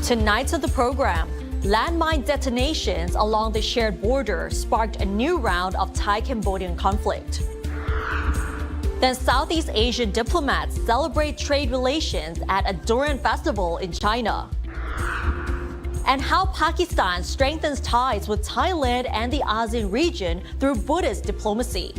Tonight to the program, landmine detonations along the shared border sparked a new round of Thai-Cambodian conflict. Then Southeast Asian diplomats celebrate trade relations at a durian festival in China. And how Pakistan strengthens ties with Thailand and the ASEAN region through Buddhist diplomacy.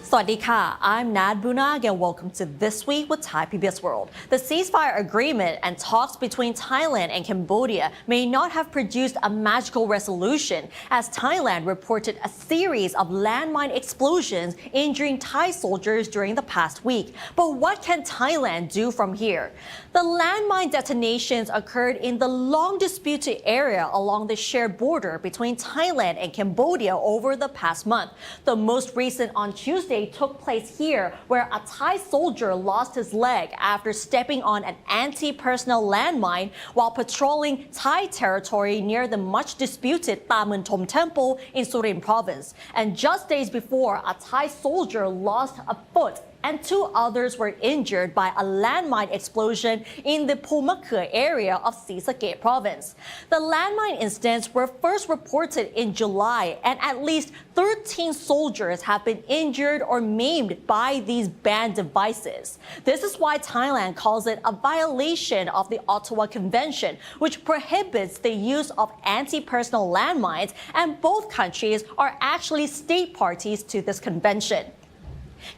Sawadika, I'm Nad Bunag and welcome to This Week with Thai PBS World. The ceasefire agreement and talks between Thailand and Cambodia may not have produced a magical resolution as Thailand reported a series of landmine explosions injuring Thai soldiers during the past week. But what can Thailand do from here? The landmine detonations occurred in the long disputed area along the shared border between Thailand and Cambodia over the past month. The most recent on Tuesday took place here, where a Thai soldier lost his leg after stepping on an anti-personnel landmine while patrolling Thai territory near the much disputed Tha Mun Thom Temple in Surin province. And just days before, a Thai soldier lost a foot and two others were injured by a landmine explosion in the Pumakhe area of Sisakhet province. The landmine incidents were first reported in July, and at least 13 soldiers have been injured or maimed by these banned devices. This is why Thailand calls it a violation of the Ottawa Convention, which prohibits the use of anti-personnel landmines, and both countries are actually state parties to this convention.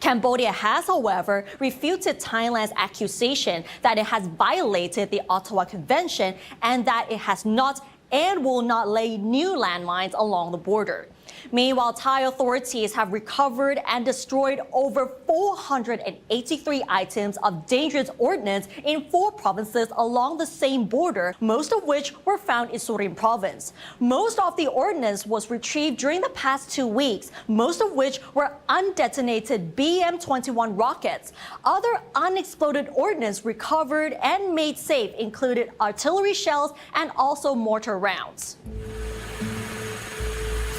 Cambodia has, however, refuted Thailand's accusation that it has violated the Ottawa Convention and that it has not and will not lay new landmines along the border. Meanwhile, Thai authorities have recovered and destroyed over 483 items of dangerous ordnance in 4 provinces along the same border, most of which were found in Surin province. Most of the ordnance was retrieved during the past 2 weeks, most of which were undetonated BM-21 rockets. Other unexploded ordnance recovered and made safe included artillery shells and also mortar rounds.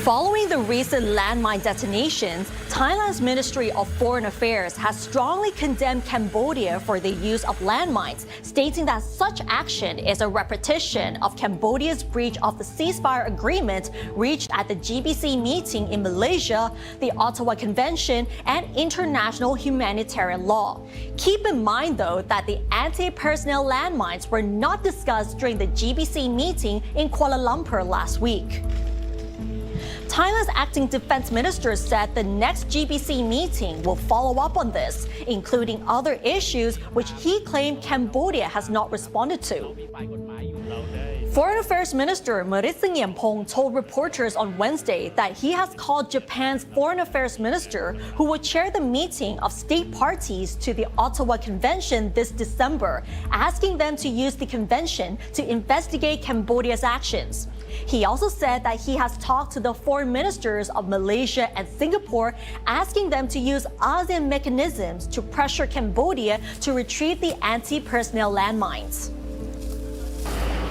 Following the recent landmine detonations, Thailand's Ministry of Foreign Affairs has strongly condemned Cambodia for the use of landmines, stating that such action is a repetition of Cambodia's breach of the ceasefire agreement reached at the GBC meeting in Malaysia, the Ottawa Convention, and international humanitarian law. Keep in mind, though, that the anti-personnel landmines were not discussed during the GBC meeting in Kuala Lumpur last week. Thailand's acting defense minister said the next GBC meeting will follow up on this, including other issues which he claimed Cambodia has not responded to. Foreign Affairs Minister Marit Singyeampong told reporters on Wednesday that he has called Japan's Foreign Affairs Minister, who will chair the meeting of state parties to the Ottawa Convention this December, asking them to use the convention to investigate Cambodia's actions. He also said that he has talked to the foreign ministers of Malaysia and Singapore, asking them to use ASEAN mechanisms to pressure Cambodia to retrieve the anti-personnel landmines.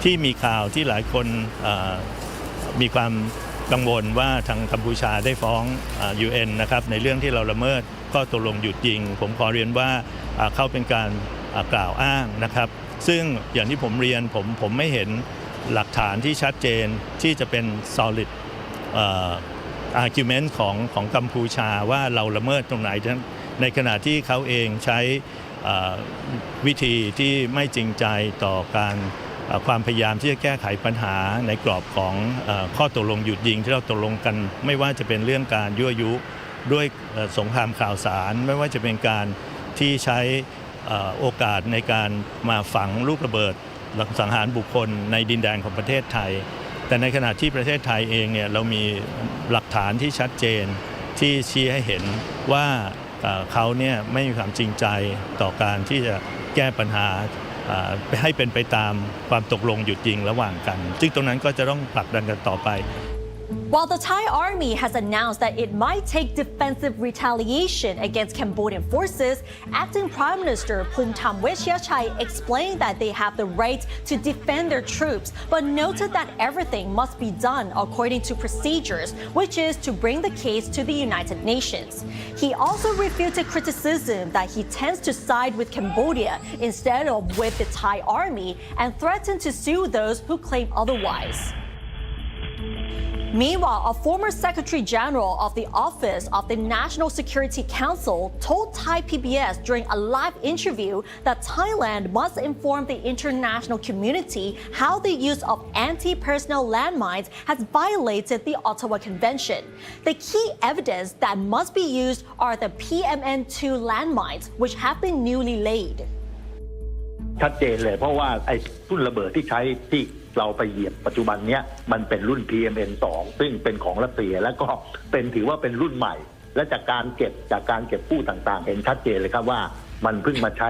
ที่มีข่าวที่หลายคนมีความกังวลว่าทางกัมพูชาได้ฟ้อง UN นะครับในเรื่องที่เราละเมิดข้อตกลงหยุดยิงผมขอเรียนว่าเขาเป็นการกล่าวอ้างนะครับซึ่งอย่างที่ผมเรียนผมไม่เห็นหลักฐานที่ชัดเจนที่จะเป็น solid argument ของกัมพูชาว่าเราละเมิดตรงไหนในขณะที่เขาเองใช้วิธีที่ไม่จริงใจต่อการความพยายามที่จะแก้ไขปัญหาในกรอบของข้อตกลงหยุดยิงที่เราตกลงกันไม่ว่าจะเป็นเรื่องการยั่วยุด้วยสงครามข่าวสารไม่ว่าจะเป็นการที่ใช้โอกาสในการมาฝังลูกระเบิดสังหารบุคคลในดินแดนของประเทศไทยแต่ในขณะที่ประเทศไทยเองเนี่ยเรามีหลักฐานที่ชัดเจนที่ชี้ให้เห็นว่าเขาเนี่ยไม่มีความจริงใจต่อการที่จะแก้ปัญหาให้เป็นไปตามความตกลงหยุดยิงระหว่างกันซึ่งตรงนั้นก็จะต้องผลักดันกันต่อไป While the Thai army has announced that it might take defensive retaliation against Cambodian forces, acting Prime Minister Phumtham Wechayachai explained that they have the right to defend their troops, but noted that everything must be done according to procedures, which is to bring the case to the United Nations. He also refuted criticism that he tends to side with Cambodia instead of with the Thai army and threatened to sue those who claim otherwise. Meanwhile, a former Secretary General of the Office of the National Security Council told Thai PBS during a live interview that Thailand must inform the international community how the use of anti-personnel landmines has violated the Ottawa Convention. The key evidence that must be used are the PMN2 landmines, which have been newly laid. ชัดเจนเลยเพราะว่าไอ้ทุ่นระเบิดที่ใช้ที่เราไปเหยียบปัจจุบันเนี้ยมันเป็นรุ่น PMN2 ซึ่งเป็นของรัสเซียแล้วก็เป็นถือว่าเป็นรุ่นใหม่และจากการเก็บกู้ต่างๆเห็นชัดเจนเลยครับว่ามันเพิ่งมาใช้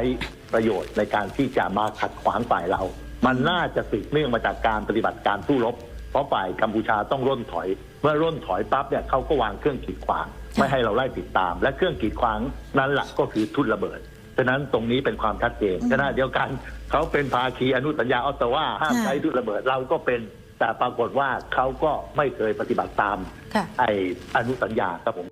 ประโยชน์ในการที่จะมาขัดขวางฝ่ายเรามันน่าจะสืบเนื่องมาจากการปฏิบัติการสู้รบเพราะฝ่ายกัมพูชาต้องร่นถอยเมื่อร่นถอยปั๊บเนี่ยเขาก็วางเครื่องกีดขวางไม่ให้เราไล่ติดตามและเครื่องกีดขวางนั้นแหละก็คือทุ่นระเบิดฉะนั้นตรงนี้เป็นความชัดเจนขณะเดียวกันเขาเป็นภาคีอนุสัญญาออตตาวาห้ามใช้ทุ่นระเบิดเราก็เป็นแต่ปรากฏว่าเขาก็ไม่เคยปฏิบัติตามไอ้อนุสัญญาครับผม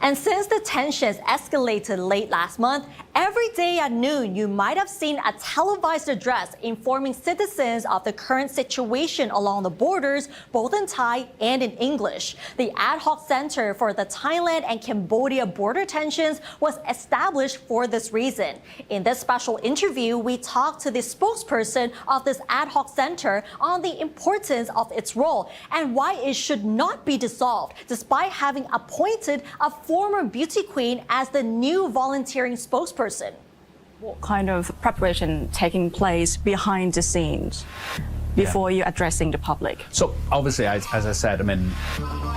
And since the tensions escalated late last month, every day at noon you might have seen a televised address informing citizens of the current situation along the borders, both in Thai and in English. The Ad Hoc Center for the Thailand and Cambodia border tensions was established for this reason. In this special interview, we talked to the spokesperson of this Ad Hoc Center on the importance of its role and why it should not be dissolved, despite having appointed a former beauty queen as the new volunteering spokesperson. What kind of preparation taking place behind the scenes before you addressing the public? So obviously, as I said, I mean,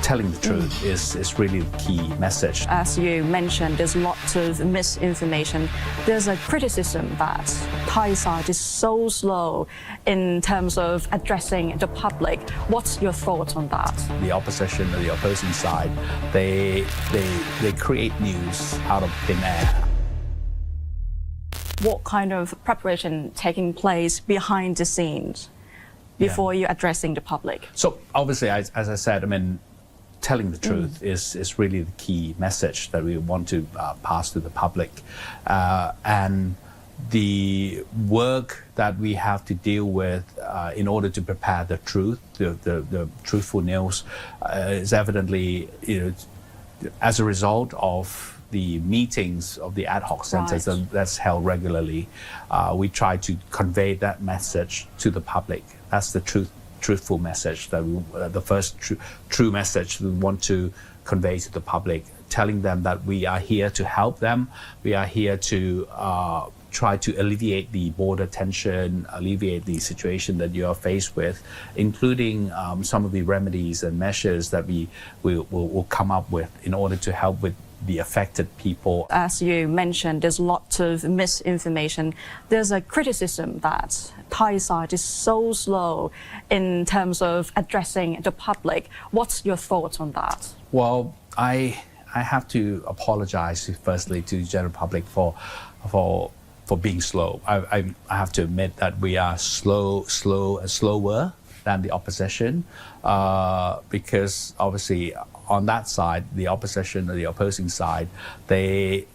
telling the truth is really the key message. As you mentioned, there's lots of misinformation. There's a criticism that Thai side is so slow in terms of addressing the public. What's your thoughts on that? The opposition or the opposing side, they create news out of thin air. What kind of preparation taking place behind the scenes before you addressing the public? So obviously, as I said, I mean, telling the truth is really the key message that we want to pass to the public. And the work that we have to deal with in order to prepare the truth, the truthful news, is evidently, as a result of the meetings of the ad hoc centers that's held regularly. We try to convey that message to the public. That's the truthful message that the first true message we want to convey to the public, telling them that we are here to help them. We are here to try to alleviate the border tension, alleviate the situation that you are faced with, including some of the remedies and measures that we will come up with in order to help with the affected people. As you mentioned, there's lots of misinformation. There's a criticism that Thai side is so slow in terms of addressing the public. What's your thoughts on that? Well, I have to apologize firstly to the general public for being slow. I have to admit that we are slower than the opposition, because obviously on that side, the opposition or the opposing side, they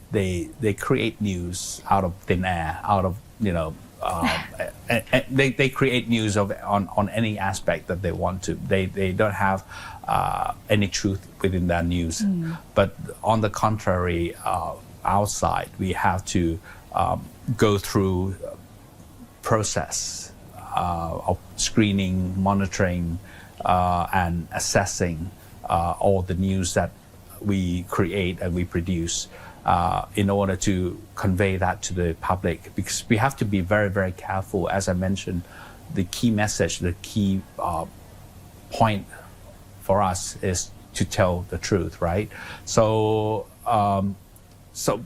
create news out of thin air, out of they create news on any aspect that they want to. They don't have any truth within their news. But on the contrary, outside we have to go through process of screening, monitoring, and assessing all the news that we create and we produce in order to convey that to the public, because we have to be very, very careful. As I mentioned, the key message, the key point for us is to tell the truth, right? So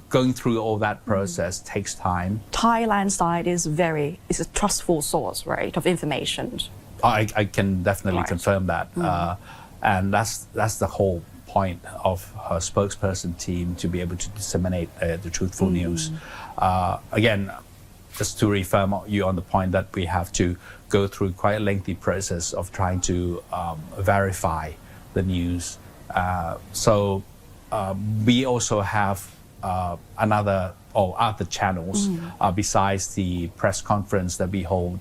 going through all that process takes time. Thailand side is a trustful source, right, of information. I can definitely confirm that, and that's the whole point of her spokesperson team, to be able to disseminate the truthful news. Again, just to reaffirm you on the point that we have to go through quite a lengthy process of trying to verify the news. So we also have other channels besides the press conference that we hold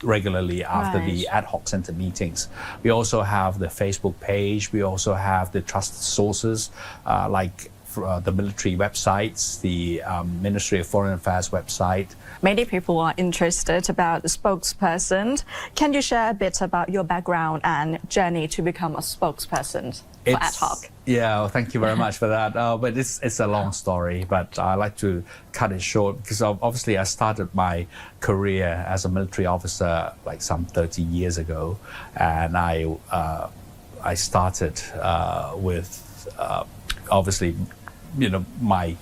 regularly after the ad hoc center meetings. We also have the Facebook page. We also have the trusted sources like the military websites, the Ministry of Foreign Affairs website. Many people are interested about the spokesperson. Can you share a bit about your background and journey to become a spokesperson for ad hoc? Yeah, well, thank you very much for that. But it's a long story, but I like to cut it short because obviously I started my career as a military officer like some 30 years ago, and I started with obviously, you know, my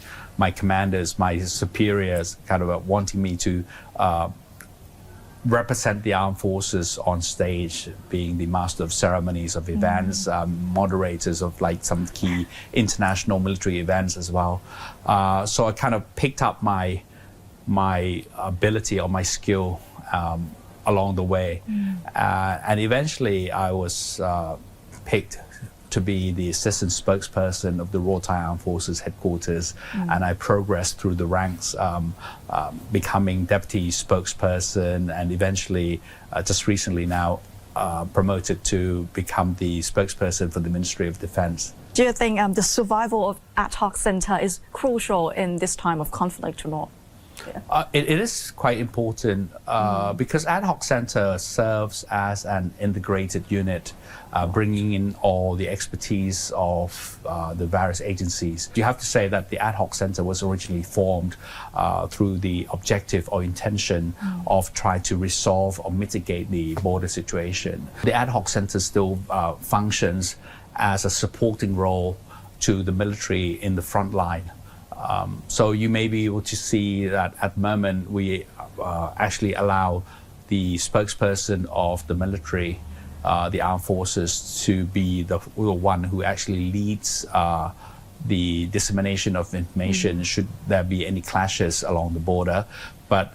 commanders, my superiors kind of wanting me to represent the armed forces on stage, being the master of ceremonies of events, moderators of like some key international military events as well. So I kind of picked up my ability or my skill along the way. And eventually I was picked to be the assistant spokesperson of the Royal Thai Armed Forces headquarters, and I progressed through the ranks, becoming deputy spokesperson, and eventually, just recently now, promoted to become the spokesperson for the Ministry of Defense. Do you think the survival of ad hoc center is crucial in this time of conflict or not? It is quite important because ad hoc center serves as an integrated unit, bringing in all the expertise of the various agencies. You have to say that the ad hoc center was originally formed through the objective or intention of trying to resolve or mitigate the border situation. The ad hoc center still functions as a supporting role to the military in the front line. So you may be able to see that at the moment we actually allow the spokesperson of the military, the armed forces, to be the one who actually leads the dissemination of information should there be any clashes along the border. But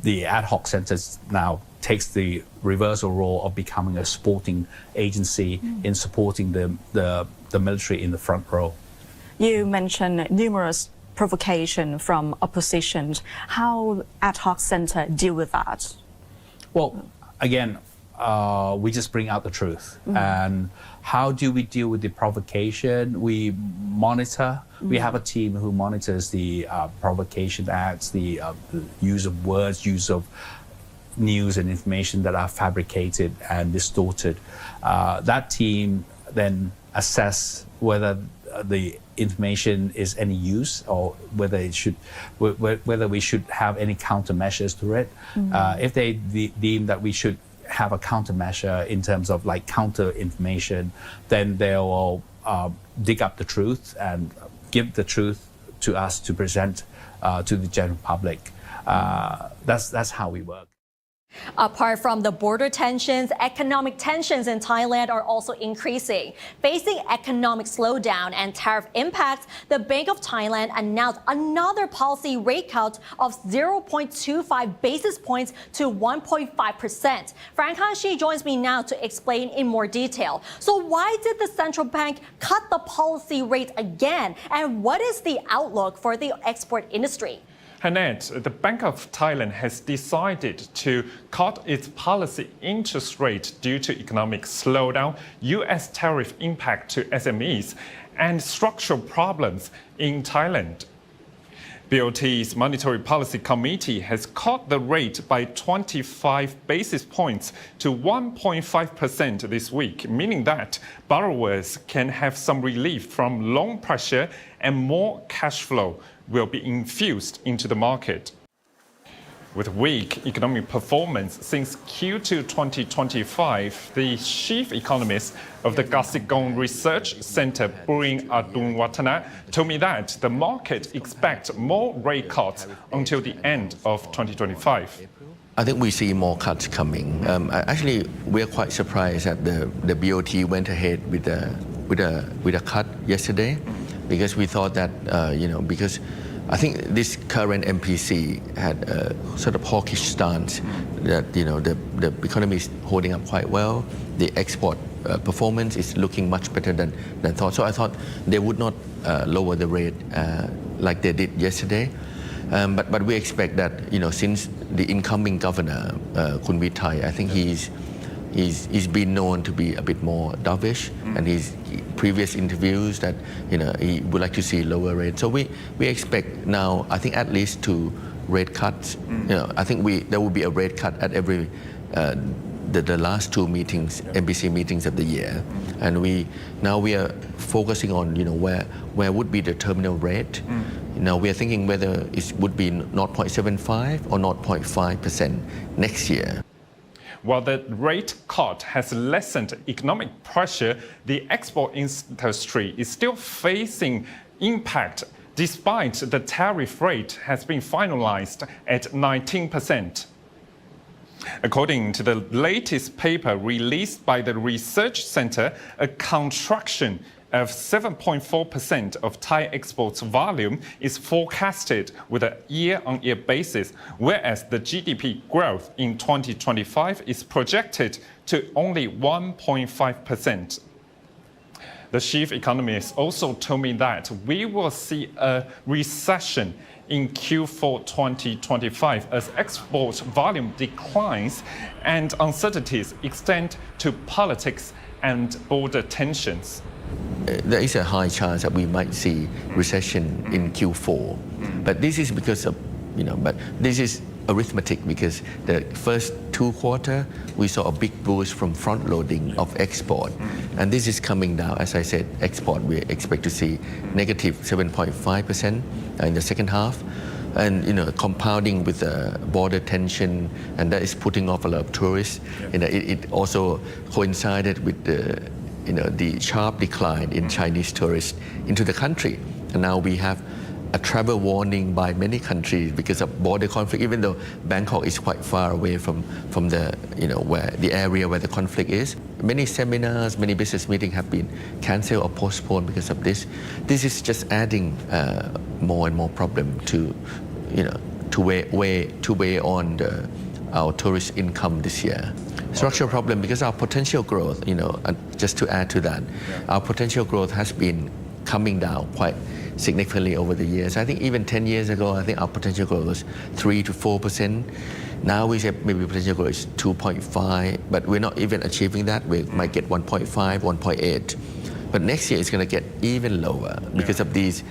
the ad hoc centers now takes the reversal role of becoming a supporting agency in supporting the military in the front row. You mentioned numerous provocation from opposition. How ad hoc center deal with that? Well, again, we just bring out the truth. And how do we deal with the provocation? We monitor. We have a team who monitors the provocation acts, the use of words, use of news and information that are fabricated and distorted. That team then assess whether the information is any use or whether we should have any countermeasures to it. If they deem that we should have a countermeasure in terms of like counter information, then they will dig up the truth and give the truth to us to present to the general public. That's how we work. Apart from the border tensions, economic tensions in Thailand are also increasing. Facing economic slowdown and tariff impacts, the Bank of Thailand announced another policy rate cut of 0.25 basis points to 1.5%. Frank Han-Shi joins me now to explain in more detail. So why did the central bank cut the policy rate again? And what is the outlook for the export industry? Hannette, the Bank of Thailand has decided to cut its policy interest rate due to economic slowdown, U.S. tariff impact to SMEs, and structural problems in Thailand. BOT's Monetary Policy Committee has cut the rate by 25 basis points to 1.5% this week, meaning that borrowers can have some relief from loan pressure and more cash flow will be infused into the market. With weak economic performance since Q2 2025, the chief economist of the Kasigong Research Center, Burin Adunwatana, told me that the market expects more rate cuts until the end of 2025. I think we see more cuts coming. Actually, we're quite surprised that the BOT went ahead with a cut yesterday, because we thought that because I think this current MPC had a sort of hawkish stance that the economy is holding up quite well. The export performance is looking much better than thought. So I thought they would not lower the rate like they did yesterday. But we expect that since the incoming governor, Kun Vitai, I think he's been known to be a bit more dovish, and his previous interviews that he would like to see lower rates. So we expect now, I think at least 2 rate cuts. I think there will be a rate cut at every the last 2 meetings, MPC meetings of the year, and we are focusing on where would be the terminal rate. Now we are thinking whether it would be 0.75 or 0.5% next year. While the rate cut has lessened economic pressure, the export industry is still facing impact despite the tariff rate has been finalized at 19%. According to the latest paper released by the Research Center, a contraction of 7.4% of Thai exports volume is forecasted with a year-on-year basis, whereas the GDP growth in 2025 is projected to only 1.5%. The chief economist also told me that we will see a recession in Q4 2025 as export volume declines and uncertainties extend to politics and border tensions. There is a high chance that we might see recession in Q4, but this is because of but this is arithmetic, because the first 2 quarters we saw a big boost from front loading of export, and this is coming down. As I said, export we expect to see negative 7.5% in the second half, and compounding with the border tension, and that is putting off a lot of tourists. It also coincided with the sharp decline in Chinese tourists into the country, and now we have a travel warning by many countries because of border conflict, even though Bangkok is quite far away from the where the area where the conflict is. Many seminars, many business meetings have been cancelled or postponed because of this. This is just adding more and more problem to weigh on our tourist income this year. Structural problem because our potential growth, just to add to that, our potential growth has been coming down quite significantly over the years. I think even 10 years ago, I think our potential growth was 3 to 4%. Now we say maybe potential growth is 2.5, but we're not even achieving that. We might get 1.5, 1.8. But next year it's going to get even lower because of these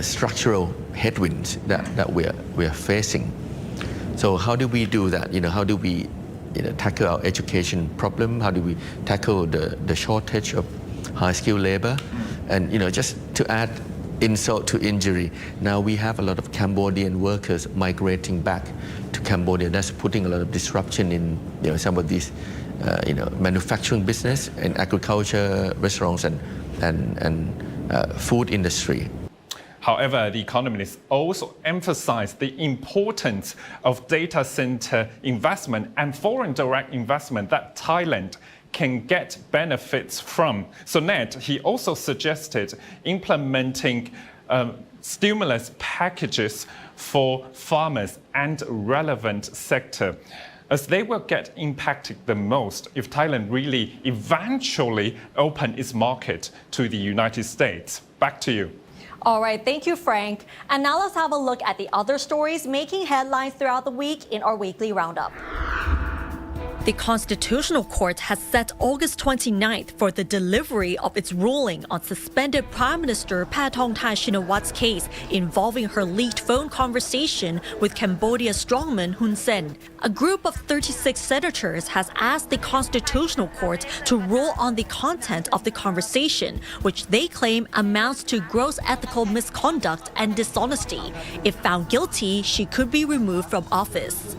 structural headwinds that we are facing. So how do we do that? How do we tackle our education problem? How do we tackle the shortage of high-skilled labor? And just to add insult to injury, now we have a lot of Cambodian workers migrating back to Cambodia. That's putting a lot of disruption in some of these manufacturing business and agriculture, restaurants, and food industry. However, the economists also emphasize the importance of data center investment and foreign direct investment that Thailand can get benefits from. So Ned, he also suggested implementing stimulus packages for farmers and relevant sector, as they will get impacted the most if Thailand really eventually open its market to the United States. Back to you. All right, thank you, Frank. And now let's have a look at the other stories making headlines throughout the week in our weekly roundup. The Constitutional Court has set August 29th for the delivery of its ruling on suspended Prime Minister Paetongtarn Shinawat's case involving her leaked phone conversation with Cambodia strongman Hun Sen. A group of 36 senators has asked the Constitutional Court to rule on the content of the conversation, which they claim amounts to gross ethical misconduct and dishonesty. If found guilty, she could be removed from office.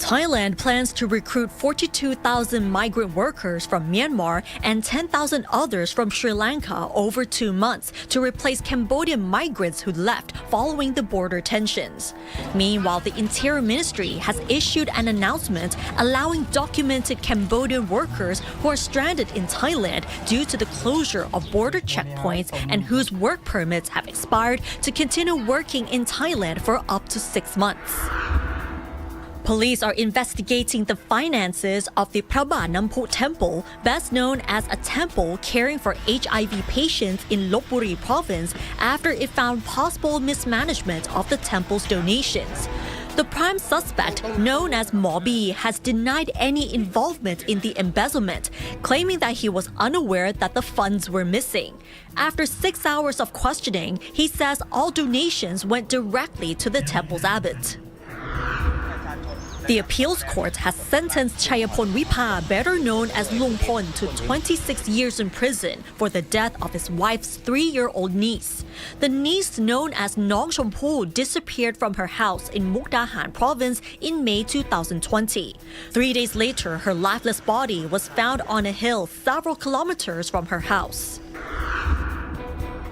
Thailand plans to recruit 42,000 migrant workers from Myanmar and 10,000 others from Sri Lanka over 2 months to replace Cambodian migrants who left following the border tensions. Meanwhile, the Interior Ministry has issued an announcement allowing documented Cambodian workers who are stranded in Thailand due to the closure of border checkpoints and whose work permits have expired to continue working in Thailand for up to 6 months. Police are investigating the finances of the Phra Nampu Temple, best known as a temple caring for HIV patients in Lopburi province, after it found possible mismanagement of the temple's donations. The prime suspect, known as Mobi, has denied any involvement in the embezzlement, claiming that he was unaware that the funds were missing. After 6 hours of questioning, he says all donations went directly to the temple's abbot. The appeals court has sentenced Chayapon Wipa, better known as Lungpon, to 26 years in prison for the death of his wife's 3-year-old niece. The niece, known as Nong Chompu, disappeared from her house in Mukdahan province in May 2020. 3 days later, her lifeless body was found on a hill several kilometers from her house.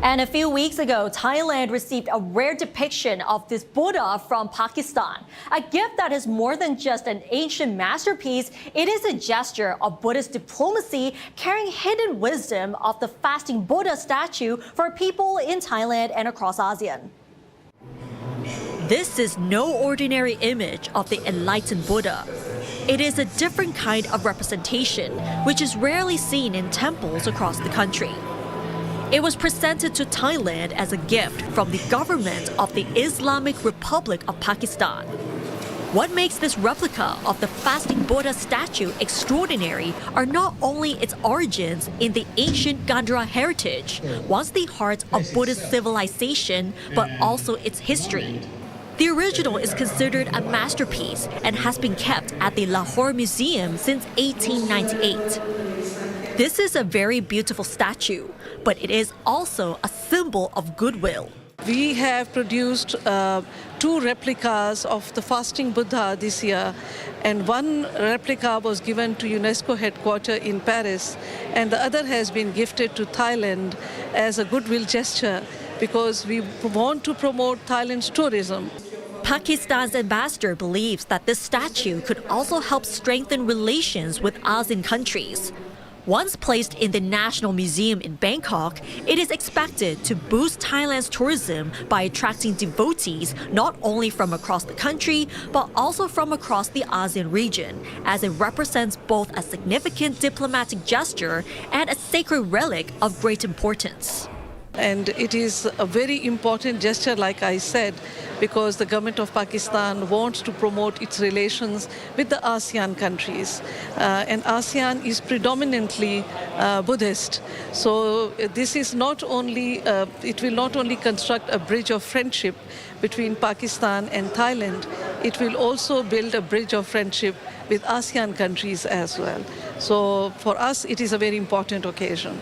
And a few weeks ago, Thailand received a rare depiction of this Buddha from Pakistan. A gift that is more than just an ancient masterpiece, it is a gesture of Buddhist diplomacy carrying hidden wisdom of the fasting Buddha statue for people in Thailand and across ASEAN. This is no ordinary image of the enlightened Buddha. It is a different kind of representation, which is rarely seen in temples across the country. It was presented to Thailand as a gift from the government of the Islamic Republic of Pakistan. What makes this replica of the fasting Buddha statue extraordinary are not only its origins in the ancient Gandhara heritage, once the heart of Buddhist civilization, but also its history. The original is considered a masterpiece and has been kept at the Lahore Museum since 1898. This is a very beautiful statue, but it is also a symbol of goodwill. We have produced 2 replicas of the fasting Buddha this year, and one replica was given to UNESCO headquarters in Paris, and the other has been gifted to Thailand as a goodwill gesture because we want to promote Thailand's tourism. Pakistan's ambassador believes that this statue could also help strengthen relations with ASEAN countries. Once placed in the National Museum in Bangkok, it is expected to boost Thailand's tourism by attracting devotees not only from across the country, but also from across the ASEAN region, as it represents both a significant diplomatic gesture and a sacred relic of great importance. And it is a very important gesture, like I said, because the government of Pakistan wants to promote its relations with the ASEAN countries. And ASEAN is predominantly Buddhist. So this is not only, it will not only construct a bridge of friendship between Pakistan and Thailand, it will also build a bridge of friendship with ASEAN countries as well. So for us, it is a very important occasion.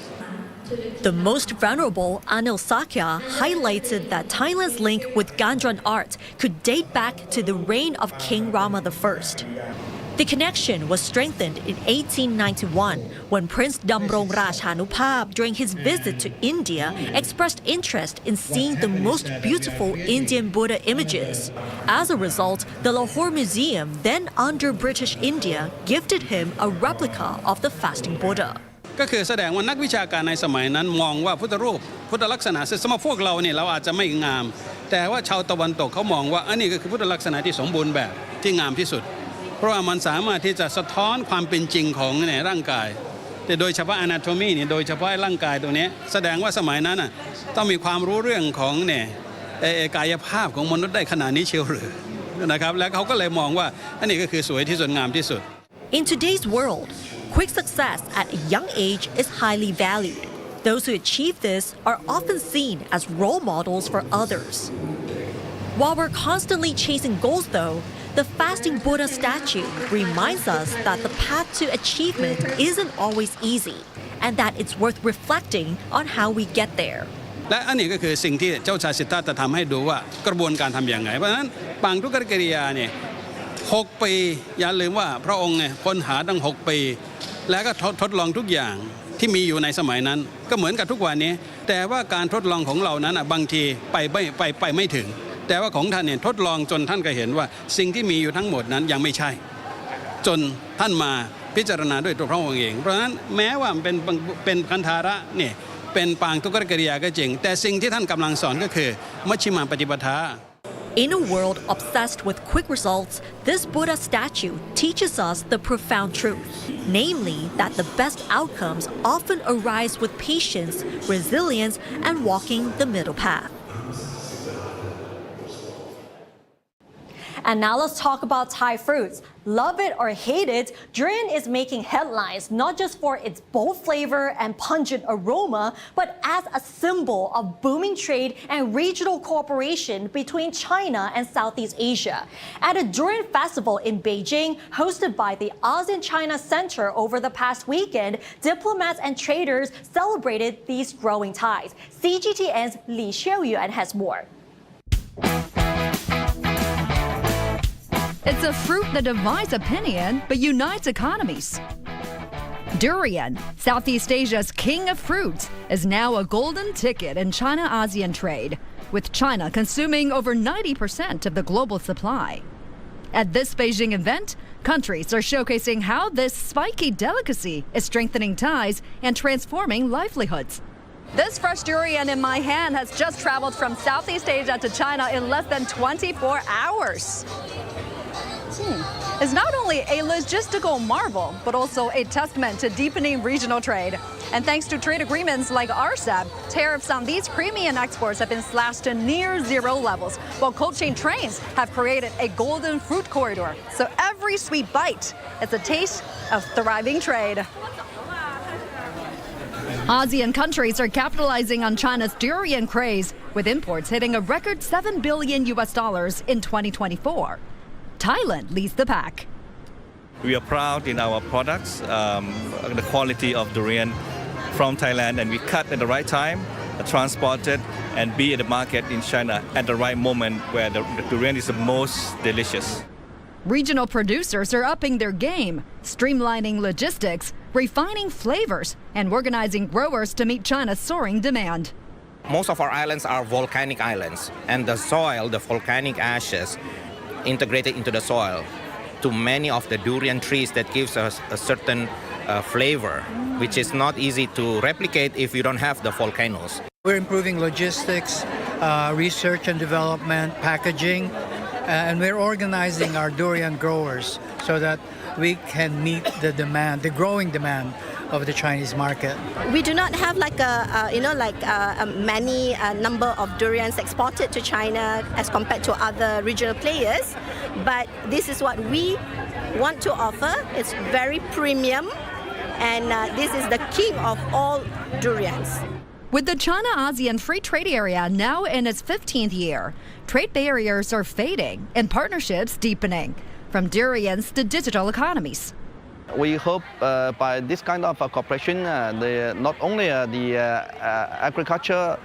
The most venerable Anil Sakya highlighted that Thailand's link with Gandharan art could date back to the reign of King Rama I. The connection was strengthened in 1891 when Prince Damrong Rajanupap, during his visit to India, expressed interest in seeing the most beautiful Indian Buddha images. As a result, the Lahore Museum, then under British India, gifted him a replica of the fasting Buddha. ก็คือแสดงว่านักวิชาการในสมัยนั้นมองว่าพุทธรูปพุทธลักษณะสำหรับพวกเราเนี่ยเราอาจจะไม่งามแต่ว่าชาวตะวันตกเขามองว่าอันนี้ก็คือพุทธลักษณะที่สมบูรณ์แบบที่งามที่สุดเพราะว่ามันสามารถที่จะสะท้อนความเป็นจริงของเนี่ยร่างกายแต่โดยเฉพาะ anatomy เนี่ยโดยเฉพาะร่างกายตัวนี้แสดงว่าสมัยนั้นน่ะต้องมีความรู้เรื่องของเนี่ยกายภาพของมนุษย์ได้ขนาดนี้เชียวหรือนะครับแล้วเขาก็เลยมองว่าอันนี้ก็คือสวยที่สุดงามที่สุด In today's world, quick success at a young age is highly valued. Those who achieve this are often seen as role models for others. While we're constantly chasing goals, though, the fasting Buddha statue reminds us that the path to achievement isn't always easy, and that it's worth reflecting on how we get there. และอันนี้ก็คือสิ่งที่เจ้าชายสิทธัตถะทำให้ดูว่ากระบวนการทำอย่างไรเพราะฉะนั้นบางทุกกิริยาเนี่ยค 6 ปีอย่าลืมว่าพระองค์เนี่ยค้นหาตั้ง6 ปีแล้วก็ทดลองทุกอย่างที่มีอยู่ในสมัยนั้นก็เหมือนกับทุกวันนี้แต่ว่าการทดลองของเรานั้นบางทีไปไม่ถึงแต่ว่าของท่านเนี่ยทดลองจนท่านก็เห็นว่าสิ่งที่มีอยู่ทั้งหมดนั้นยังไม่ใช่จนท่านมาพิจารณาด้วยตัวพระองค์เองเพราะฉะนั้นแม้ว่าเป็นคันธาระเนี่ยเป็นปางทุกขกิริยาก็จริงแต่สิ่งที่ท่านกำลังสอนก็คือมัชฌิมาปฏิปทา In a world obsessed with quick results, this Buddha statue teaches us the profound truth, namely that the best outcomes often arise with patience, resilience, and walking the middle path. And now let's talk about Thai fruits. Love it or hate it, durian is making headlines not just for its bold flavor and pungent aroma, but as a symbol of booming trade and regional cooperation between China and Southeast Asia. At a durian festival in Beijing, hosted by the ASEAN China Center over the past weekend, diplomats and traders celebrated these growing ties. CGTN's Li Xiaoyuan has more. It's a fruit that divides opinion but unites economies. Durian, Southeast Asia's king of fruits, is now a golden ticket in China-ASEAN trade, with China consuming over 90% of the global supply. At this Beijing event, countries are showcasing how this spiky delicacy is strengthening ties and transforming livelihoods. This fresh durian in my hand has just traveled from Southeast Asia to China in less than 24 hours. It's not only a logistical marvel, but also a testament to deepening regional trade. And thanks to trade agreements like RCEP, tariffs on these premium exports have been slashed to near zero levels, while cold chain trains have created a golden fruit corridor. So every sweet bite is a taste of thriving trade. ASEAN countries are capitalizing on China's durian craze, with imports hitting a record $7 billion in 2024. Thailand leads the pack. We are proud in our products, the quality of durian from Thailand, and we cut at the right time, transported, and be at the market in China at the right moment where the durian is the most delicious. Regional producers are upping their game, streamlining logistics, refining flavors, and organizing growers to meet China's soaring demand. Most of our islands are volcanic islands, and the soil, the volcanic ashes, integrated into the soil to many of the durian trees that gives us a certain flavor, which is not easy to replicate if you don't have the volcanoes. We're improving logistics, research and development, packaging, and we're organizing our durian growers so that we can meet the demand, the growing demand of the Chinese market. We do not have many number of durians exported to China as compared to other regional players, but this is what we want to offer. It's very premium, and this is the king of all durians. With the China-ASEAN Free Trade Area now in its 15th year, trade barriers are fading and partnerships deepening, from durians to digital economies. We hope by this kind of cooperation, not only the agriculture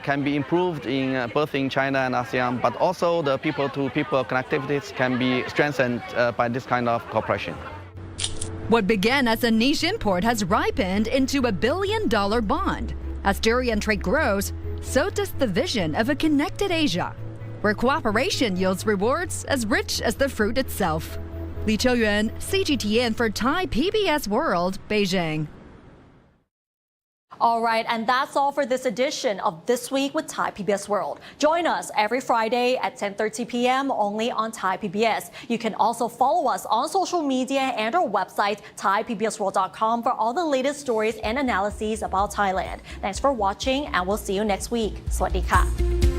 can be improved in both in China and ASEAN, but also the people-to-people connectivities can be strengthened by this kind of cooperation. What began as a niche import has ripened into $1 billion bond. As durian trade grows, so does the vision of a connected Asia, where cooperation yields rewards as rich as the fruit itself. Li Qiuyuan, CGTN for Thai PBS World, Beijing. All right, and that's all for this edition of This Week with Thai PBS World. Join us every Friday at 10:30 p.m. only on Thai PBS. You can also follow us on social media and our website, thaipbsworld.com, for all the latest stories and analyses about Thailand. Thanks for watching, and we'll see you next week. สวัสดีค่ะ